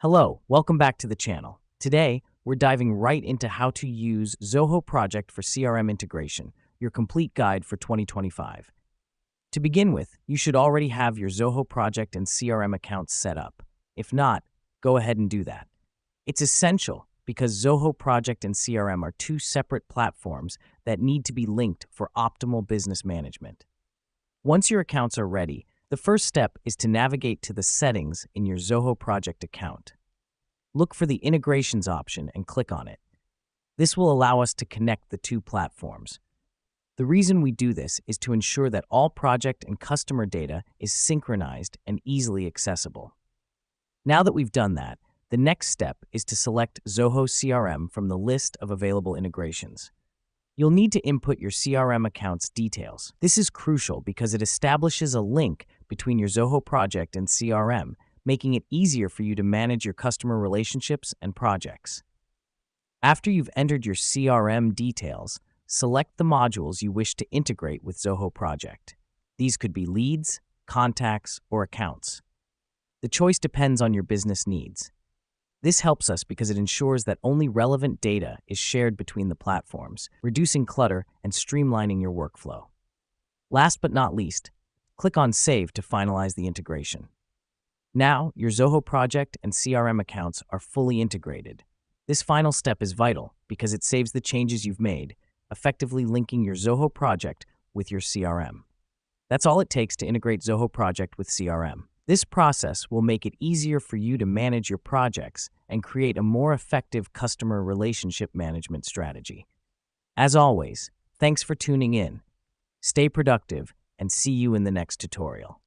Hello, welcome back to the channel. Today, we're diving right into how to use Zoho Project for CRM integration, your complete guide for 2025. To begin with, you should already have your Zoho Project and CRM accounts set up. If not, go ahead and do that. It's essential because Zoho Project and CRM are two separate platforms that need to be linked for optimal business management. Once your accounts are ready, the first step is to navigate to the settings in your Zoho Project account. Look for the Integrations option and click on it. This will allow us to connect the two platforms. The reason we do this is to ensure that all project and customer data is synchronized and easily accessible. Now that we've done that, the next step is to select Zoho CRM from the list of available integrations. You'll need to input your CRM account's details. This is crucial because it establishes a link between your Zoho project and CRM, making it easier for you to manage your customer relationships and projects. After you've entered your CRM details, select the modules you wish to integrate with Zoho Project. These could be leads, contacts, or accounts. The choice depends on your business needs. This helps us because it ensures that only relevant data is shared between the platforms, reducing clutter and streamlining your workflow. Last but not least, click on Save to finalize the integration. Now, your Zoho project and CRM accounts are fully integrated. This final step is vital because it saves the changes you've made, effectively linking your Zoho project with your CRM. That's all it takes to integrate Zoho Project with CRM. This process will make it easier for you to manage your projects and create a more effective customer relationship management strategy. As always, thanks for tuning in. Stay productive and see you in the next tutorial.